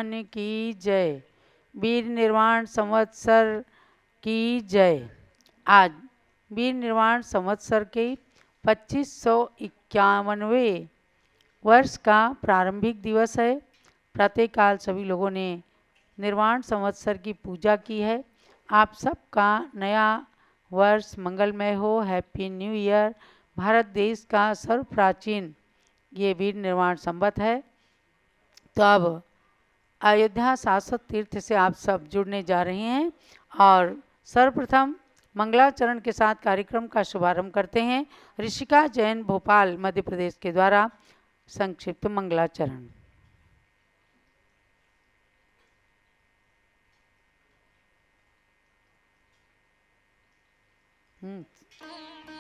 भगवान की जय। वीर निर्वाण संवत्सर की जय। आज वीर निर्वाण संवत्सर के 2551वें वर्ष का प्रारंभिक दिवस है। प्रातःकाल सभी लोगों ने निर्वाण संवत्सर की पूजा की है। आप सबका नया वर्ष मंगलमय हो। Happy new year. भारत देश का सर्व प्राचीन ये वीर निर्वाण संवत है। तो अब अयोध्या शाश्वत तीर्थ से आप सब जुड़ने जा रहे हैं और सर्वप्रथम मंगलाचरण के साथ कार्यक्रम का शुभारंभ करते हैं। ऋषिका जैन भोपाल मध्य प्रदेश के द्वारा संक्षिप्त मंगलाचरण।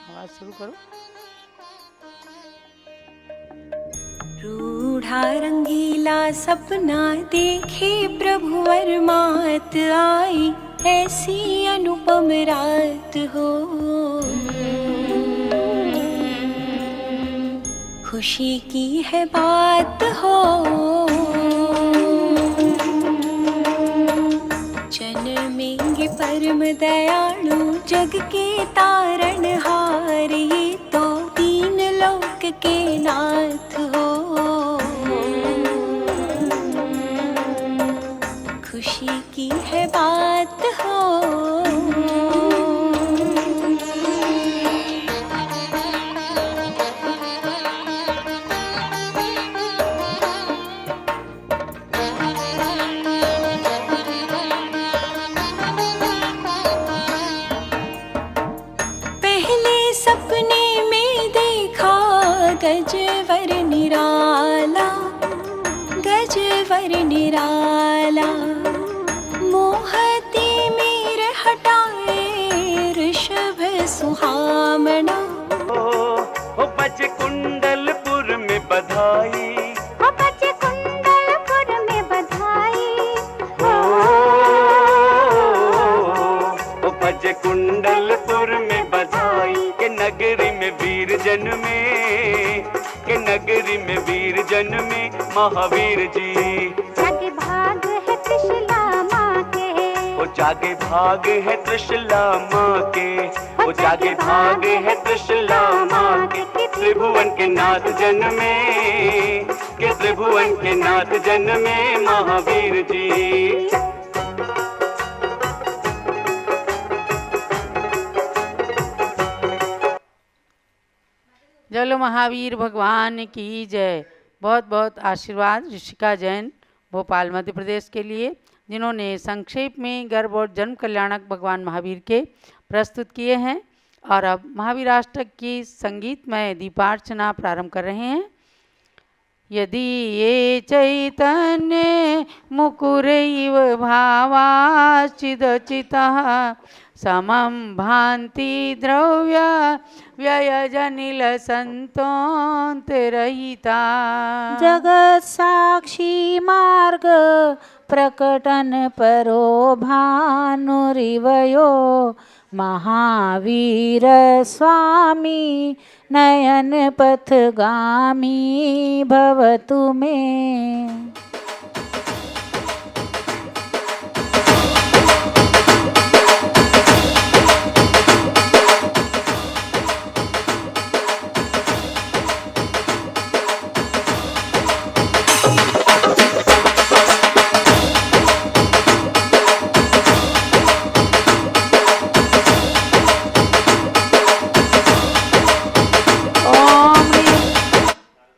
आवाज शुरू करो। रूढ़ा रंगीला सपना देखे प्रभु वरमात आई, ऐसी अनुपम रात हो। खुशी की है बात हो। जन्मेंगे परम दयालु जग के तारणहार, ये तो तीन लोक के नाथ हो। खुशी की है बात हो। पहले सपने में देखा गजवर निराला, गजवर निराला। मोहती मीर हटाए ऋषभ सुहामना। हो बज कुंडलपुर में बधाई, हो बज कुंडलपुर में बधाई। हो बज कुंडलपुर में बधाई। के नगरी में वीर जन्मे, के नगरी में वीर जन्मे महावीर जी। जागे भाग है त्रिशला माँ के, वो जागे भाग है त्रिशला माँ के, वो जागे भाग है त्रिशला माँ के। त्रिभुवन के नाथ जन्मे, के त्रिभुवन के नाथ जन्मे महावीर जी। जलो महावीर भगवान की जय। बहुत बहुत आशीर्वाद ऋषिका जैन भोपाल मध्य प्रदेश के लिए, जिन्होंने संक्षेप में गर्भ और जन्म कल्याणक भगवान महावीर के प्रस्तुत किए हैं। और अब महावीराष्टक की संगीतमय दीपार्चना प्रारंभ कर रहे हैं। यदि ये चैतन्य मुकुरैव भावाश्चिदचितः, समं भान्ति द्रव्य व्ययजनिल संतोऽन्तरहिता। जगत साक्षी मार्ग प्रकटन परो भानुरिवयो, महावीर स्वामी नयन पथगामी भवतु मे।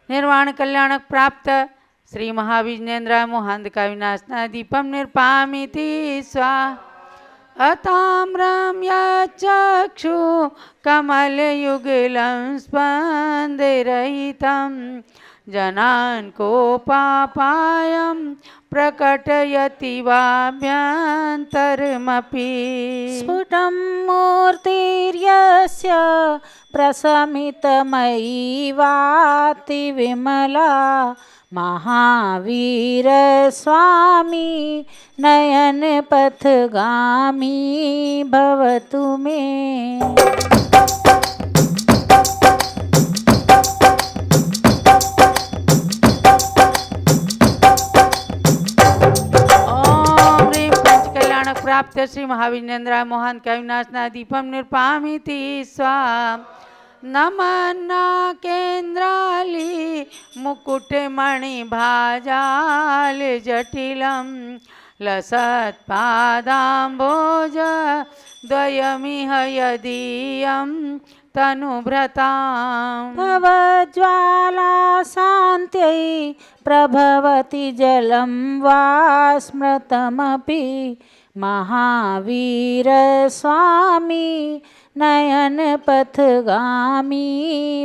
निर्वाण कल्याणक प्राप्त श्री महाविजनेन्द्र मोहांधका विनाशना दीपम निर्पामिति स्वाहा। अताम्रम यच्चक्षु कमलयुगलं स्पन्दरहितं, जनान् कोपापायं प्रकटयति वाभ्यन्तरमपि। स्फुटं मूर्तिर्यस्य प्रशमितमयी वाति विमला, महावीर स्वामी नयन पथगामी भवतु मे। प्राप्त श्री महाविजेन्द्राय मोहन कैविनाशना दीपम निर्पामिति स्वाहा नमन्ना केन्द्राली मुकुटमणि भाजाल जटिलम लसत्पादाम्बोज द्वयमिह यदीयं तनुभृताम् भवज्वाला शान्त्यै प्रभवति जलं वा स्मृतमपि महावीर स्वामी नयनपथगामी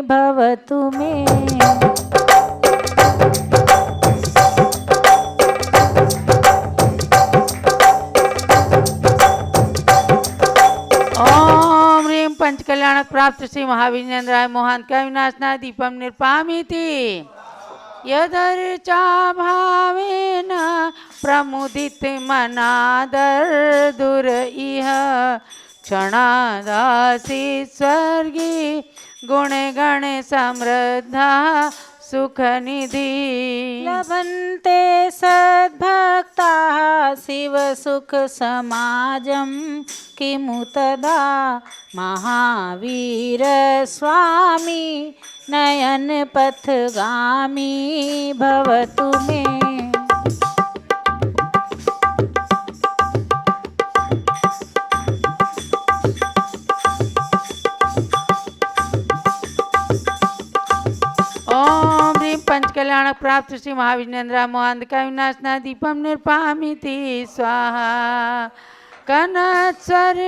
भवतु मे। ओम ह्रीं पंचकल्याणक प्राप्त श्री महाविजेन्द्राय मोहन कैविनाशना दीपम निर्पामिति यदर्चा भावेन प्रमुदित मनादर दूर इह क्षणादासी स्वर्गी गुण गण समृद्धा सुख निधि लभन्ते सद्भक्ताः शिव सुख समाजं किमु तदा महावीर स्वामी नयन पथगामी भवतु मे। ओम ह्रीं पंचकल्याणक प्राप्त श्री महाविजेन्द्राय मोहन कैविनाशना दीपम निर्पामिति स्वाहा कनत्स्वर्णाभासो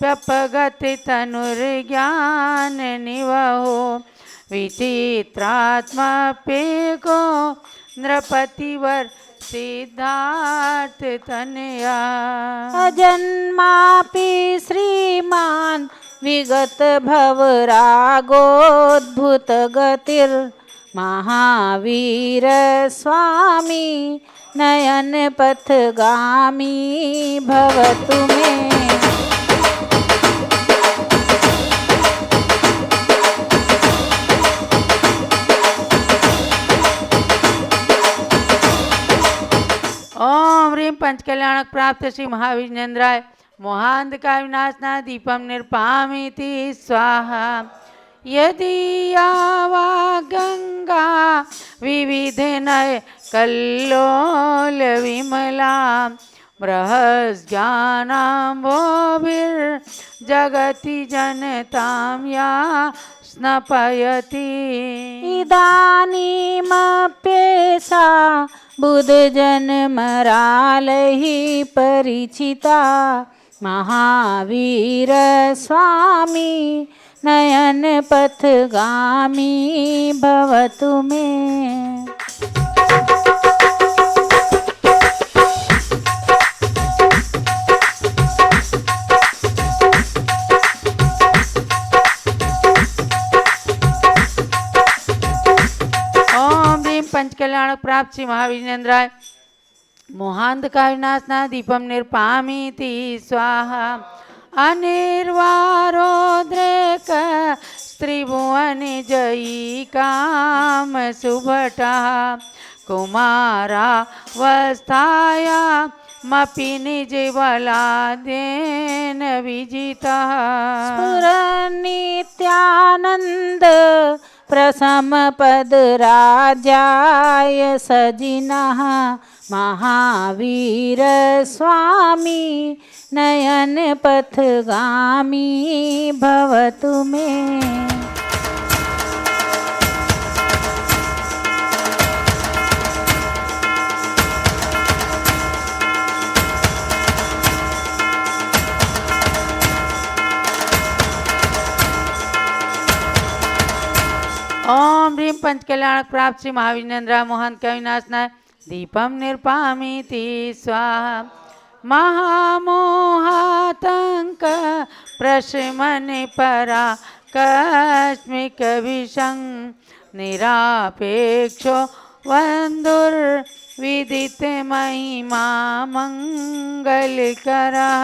व्यपगति तनुर्ज्ञान निवहो विचित्रात्मपेको नृपतिवर सिद्धार्थ तनया अजन्मापि श्रीमान् विगत भवरागोद्भुत गतिर् महावीर स्वामी नयन पथगामी भवतु मे। ओम ह्रीं पंचकल्याणक प्राप्त श्री महाविजेन्द्राय मोहांधका विनाशना दीपम निर्पामिति स्वाहा यदि यावा गंगा विविध नय कल्लोल विमला बृहस्ज्ञानाम्भोभिर्जगति जनतां या स्नपयति इदानीमप्येषा बुधजनमरालैः परिचिता महावीर स्वामी नयन पथगामी भवतु मे। ओम ह्रीं पंचकल्याणक प्राप्त श्री महाविजेन्द्राय मोहांधका विनाशना दीपम निर्पामिति स्वाहा अनिर्वारोद्रेक त्रिभुवन जयी काम सुभटा कुमारावस्थाया मपि निज बलादेन विजितः स्फुरन्नित्यानन्द प्रसमपद राज्याय सजिनः महावीर स्वामी नयन पथगामी भवतु मे। ओम ह्रीं पंचकल्याणक प्राप्त श्री महाविजेन्द्राय मोहन कैविनाशनाय दीपम निर्पामिति स्वाहा महामोहातंक प्रशमन परा कस्मिक विषं निरापेक्षो वंदुर्विदित महिमा मंगलकरः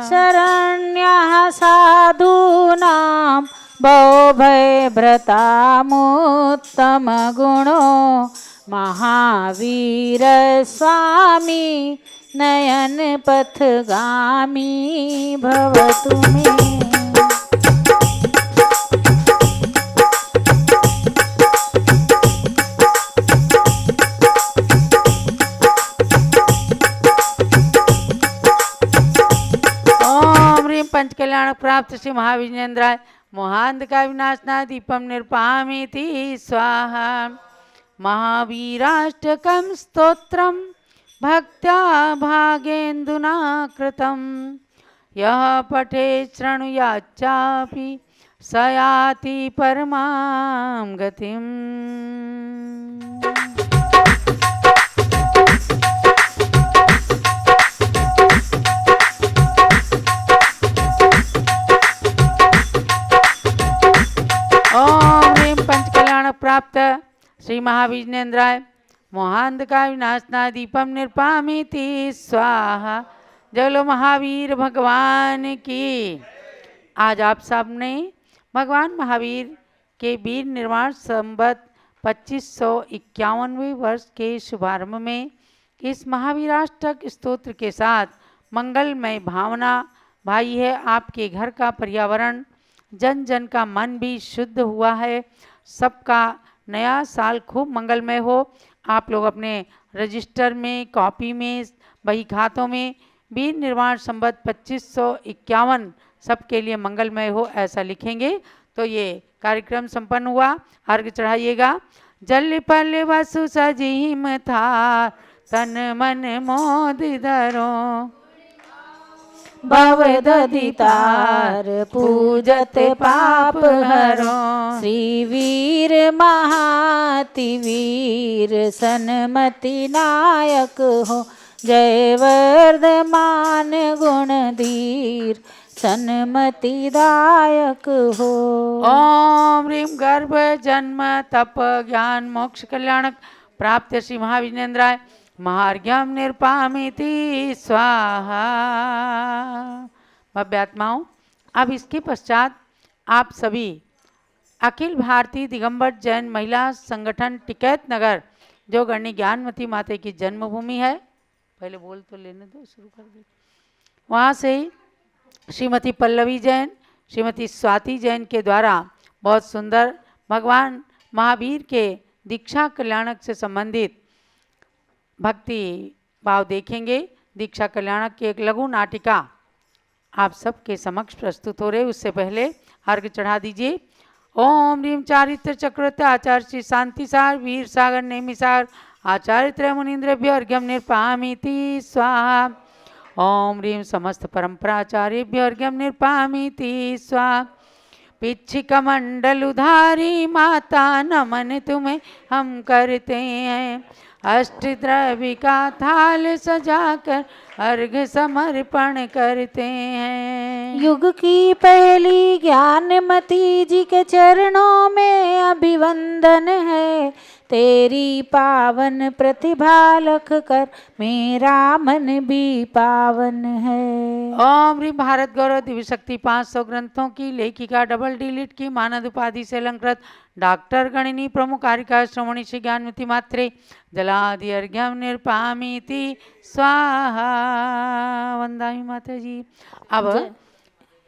शरण्यः साधूनां भवभयभ्रतामुत्तम गुणो महावीर स्वामी नयन पथगामी भवतु मे। ओम ह्रीं पंचकल्याण प्राप्त श्री महाविजेन्द्राय मोहांधका विनाशना दीपम निर्पामीति स्वाहा। महावीराष्टकं स्तोत्रम भक्त्या भागेन्दुना कृतं यः पठेत् शृणुयाच्चापि स याति परमां गतिम्। ओम ह्रीं पंचकल्याण प्राप्त श्री महाविजेन्द्राय मोहांधका विनाशना दीपम निर्पामीति स्वाहा। जय महावीर भगवान की। आज आप सब ने भगवान महावीर के वीर निर्वाण संवत 2551वें वर्ष के शुभारंभ में इस महावीराष्टक स्तोत्र के साथ मंगलमय भावना भाई है। आपके घर का पर्यावरण, जन जन का मन भी शुद्ध हुआ है। सबका नया साल खूब मंगलमय हो। आप लोग अपने रजिस्टर में, कॉपी में, बही खातों में वीर निर्वाण संवत 2551 सबके लिए मंगलमय हो ऐसा लिखेंगे तो ये कार्यक्रम संपन्न हुआ। अर्घ चढ़ाइएगा। जल पल वसु सजीम था तन मन मोद धरो भव दधितार पूजत पाप हरो। श्री वीर महाति वीर सन्मति नायक हो। जय वर्धमान गुणधीर सन्मति दायक हो। ओम ह्रीं गर्भ जन्म तप ज्ञान मोक्ष कल्याणक प्राप्त श्री महाविजेन्द्राय महार्घ्यम निर्पामीति स्वाहा। भव्यात्माओं, अब इसके पश्चात आप सभी अखिल भारतीय दिगंबर जैन महिला संगठन टिकैत नगर, जो गणनी ज्ञानमती माता की जन्मभूमि है, पहले बोल तो लेने दो, शुरू कर दो। वहाँ से ही श्रीमती पल्लवी जैन, श्रीमती स्वाति जैन के द्वारा बहुत सुंदर भगवान महावीर के दीक्षा कल्याणक से संबंधित भक्ति भाव देखेंगे। दीक्षा कल्याणक की एक लघु नाटिका आप सबके समक्ष प्रस्तुत हो रहे। उससे पहले अर्घ चढ़ा दीजिए। ओम ह्रीं चारित्र चक्रवर्ती आचार्य श्री शांति सार वीर सागर नेमि सागर आचार्य त्रय मुनीन्द्रेभ्यो अर्घ्यम निर्पामीति स्वाहा। ओम ह्रीं समस्त परंपराचार्येभ्यो अर्घ्यम निर्पामीति स्वाहा। पिच्छिका मंडल उधारी माता नमन तुम्हें हम करते हैं। अष्टद्रव्य का थाल सजाकर अर्घ समर्पण करते हैं। युग की पहली ज्ञानमती जी के चरणों में अभिवंदन है। तेरी पावन प्रतिभा लख कर मेरा मन भी पावन है। ओम ह्रीं भारत गौरव दिव्य शक्ति 500 ग्रंथों की लेखिका, डबल डिलीट की मानद उपाधि से अलंकृत डॉक्टर गणिनी प्रमुख कारिका श्रवणी श्री ज्ञानमती मात्रे जलादि अर्घ्यम निर्पामीति स्वाहा। वंदामी माता जी। अब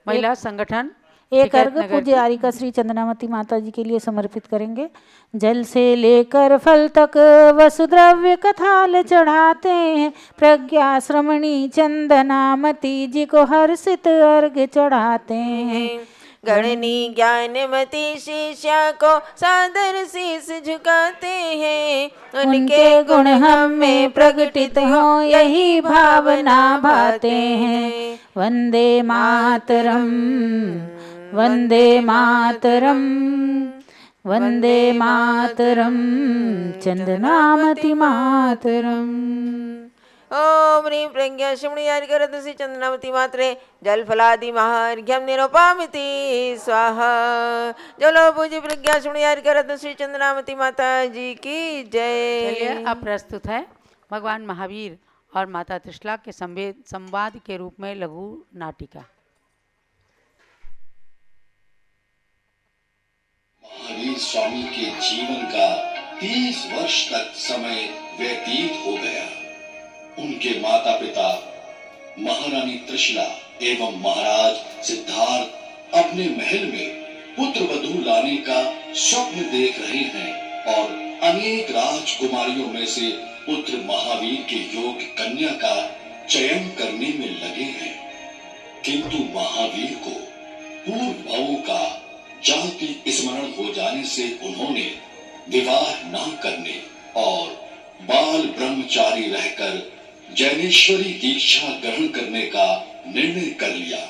महिला संगठन एक अर्घ पूज्य आरिका श्री चंद्रामती माता जी के लिए समर्पित करेंगे। जल से लेकर फल तक वसुद्रव्य का थाल चढ़ाते हैं। प्रज्ञा श्रमणी चंदनामती जी को हर्षित अर्घ चढ़ाते हैं। गणनी ज्ञानमती शिष्या को सादर शीस झुकाते हैं। उनके गुण हम में प्रकटित हो यही भावना भाते हैं। वंदे मातरम वंदे मातरम वंदे मातरम चंदनामती मातरम। ओम ह्रीं प्रज्ञा श्रमणी आर्घ्य चंदनामती मात्रे जल फलादि महार्घ्यम निरूपामिति स्वाहा। जलो पूज्य प्रज्ञा श्रमणी आर्घ्य श्री चंदनामती माता जी की जय। चलिए, अब प्रस्तुत है भगवान महावीर और माता त्रिशला के संवाद के रूप में लघु नाटिका। महावीर स्वामी के जीवन का 30 वर्ष तक समय व्यतीत हो गया। उनके माता पिता महारानी त्रिशला एवं महाराज सिद्धार्थ अपने महल में पुत्र वधू लाने का स्वप्न देख रहे हैं और अनेक राजकुमारियों में से पुत्र महावीर के योग्य कन्या का चयन करने में लगे हैं, किंतु महावीर को पूर्व भावों का जाति स्मरण हो जाने से उन्होंने विवाह न करने और बाल ब्रह्मचारी रहकर जैनेश्वरी दीक्षा ग्रहण करने का निर्णय कर लिया।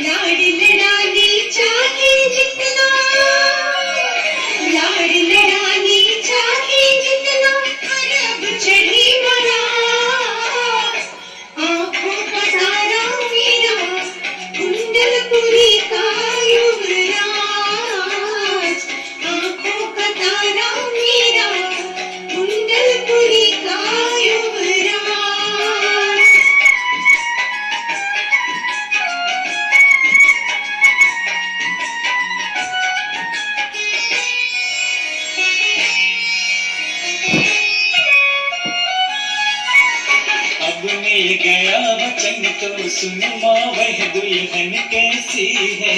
लाड लड़ाने मिल गया वचन तो सुन माँ वह दुल्हन कैसी है।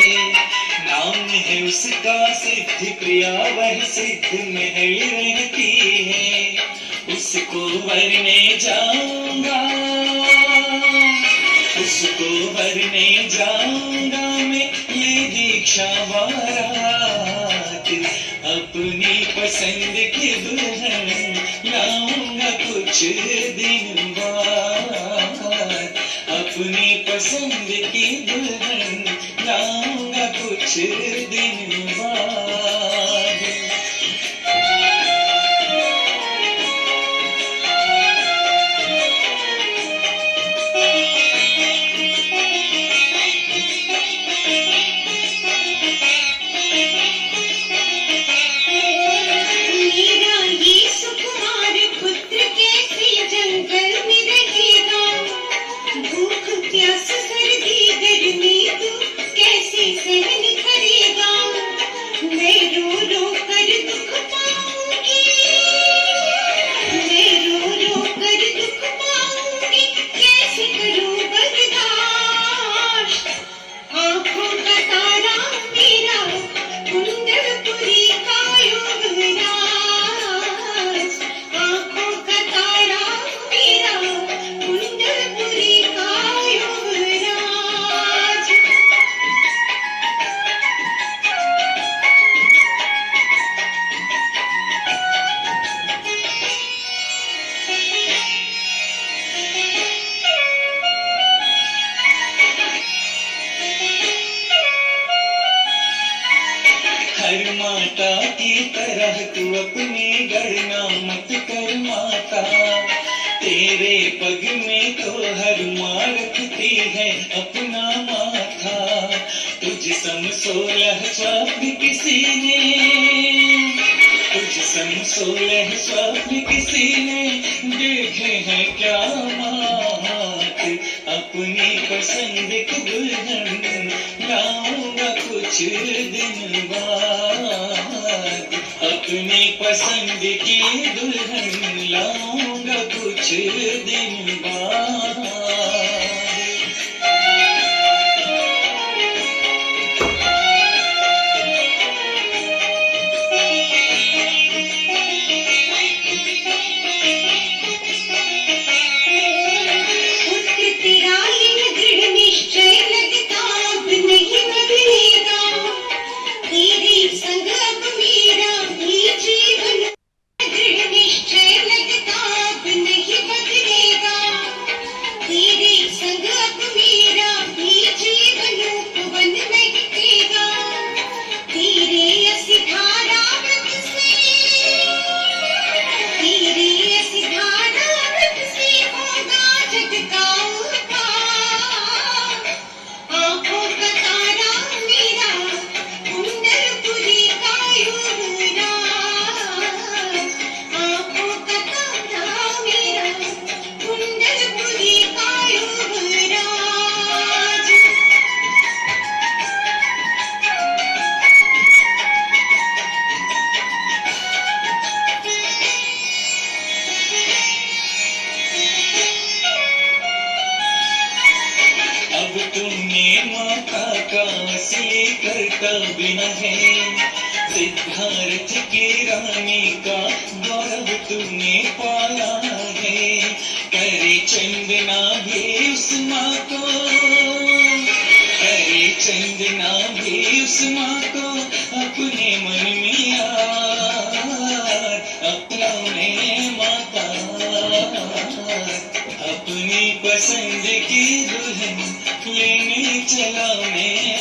नाम है उसका सिद्ध प्रिया वह सिद्ध महल रहती है। उसको वरने जाऊंगा, उसको वरने जाऊंगा मैं ये दीक्षा बारात। अपनी पसंद की दुल्हन लाऊंगा कुछ दिन बाद। अपनी पसंद की दुल्हन लाऊंगा कुछ दिन बाद। हर माता की तरह तू अपनी गणना मत कर माता। तेरे पग में तो हर माँ रखती है अपना माथा। तुझ सम 16 स्वप्न किसी ने, तुझ सम 16 स्वप्न किसी ने देखे हैं क्या मात। अपनी पसंद की दुल्हन लाऊंगा कुछ दिन बाद। अपनी पसंद की दुल्हन लाऊंगा कुछ दिन बाद। कर्तव्य है। सिद्धार्थ की रानी का गौरव तूने पाया है। करे चंदना भी उस माँ को, करे चंदना भी उस माँ को अपने मन में यार। अपने माता अपनी पसंद की दुल्हन लेने चला मैं